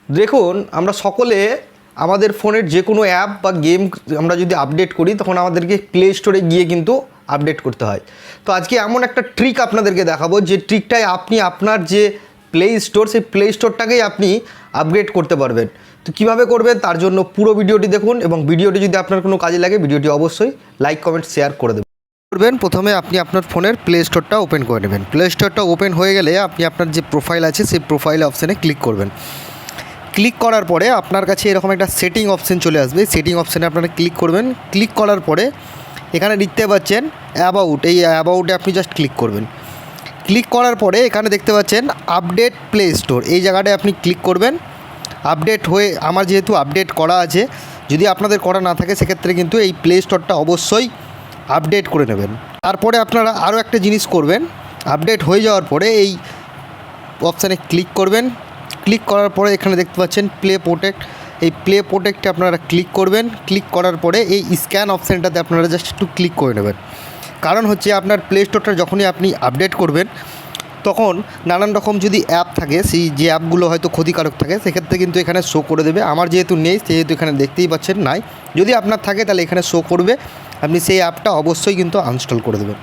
দেখুন, আমরা সকলে আমাদের ফোনের যে কোনো অ্যাপ বা গেম আমরা যদি আপডেট করি তখন আমাদেরকে প্লে স্টোরে গিয়ে কিন্তু আপডেট করতে হয়। তো আজকে এমন একটা ট্রিক আপনাদেরকে দেখাবো যে ট্রিকটায় আপনি আপনার যে প্লে স্টোর সেই প্লে স্টোরটাকেই আপনি আপগ্রেড করতে পারবেন। তো কীভাবে করবেন তার জন্য পুরো ভিডিওটি দেখুন, এবং ভিডিওটি যদি আপনার কোনো কাজে লাগে ভিডিওটি অবশ্যই লাইক কমেন্ট শেয়ার করে দেবেন। করবেন প্রথমে আপনি আপনার ফোনের প্লে স্টোরটা ওপেন করে নেবেন। প্লে স্টোরটা ওপেন হয়ে গেলে আপনি আপনার যে প্রোফাইল আছে সেই প্রোফাইল অপশানে ক্লিক করবেন। ক্লিক করার পরে আপনার কাছে এরকম একটা সেটিং অপশান চলে আসবে। সেটিং অপশানে আপনারা ক্লিক করবেন। ক্লিক করার পরে এখানে দেখতে পাচ্ছেন অ্যাবাউট, এই অ্যাবাউটে আপনি জাস্ট ক্লিক করবেন। ক্লিক করার পরে এখানে দেখতে পাচ্ছেন আপডেট প্লে স্টোর, এই জায়গাটায় আপনি ক্লিক করবেন। আপডেট হয়ে আমার যেহেতু আপডেট করা আছে, যদি আপনাদের করা না থাকে সেক্ষেত্রে কিন্তু এই প্লে স্টোরটা অবশ্যই আপডেট করে নেবেন। তারপরে আপনারা আরও একটা জিনিস করবেন, আপডেট হয়ে যাওয়ার পরে এই অপশানে ক্লিক করবেন। ক্লিক করার পরে এখানে দেখতে পাচ্ছেন প্লে প্রোটেক্ট, এই প্লে প্রোটেক্টে আপনারা ক্লিক করবেন। ক্লিক করার পরে এই স্ক্যান অপশানটাতে আপনারা জাস্ট একটু ক্লিক করে নেবেন। কারণ হচ্ছে আপনার প্লে স্টোরটা যখনই আপনি আপডেট করবেন তখন নানান রকম যদি অ্যাপ থাকে, সেই যে অ্যাপগুলো হয়তো ক্ষতিকারক থাকে সেক্ষেত্রে কিন্তু এখানে শো করে দেবে। আমার যেহেতু নেই সেহেতু এখানে দেখতেই পাচ্ছেন নাই। যদি আপনার থাকে তাহলে এখানে শো করবে, আপনি সেই অ্যাপটা অবশ্যই কিন্তু আনইনস্টল করে দেবেন।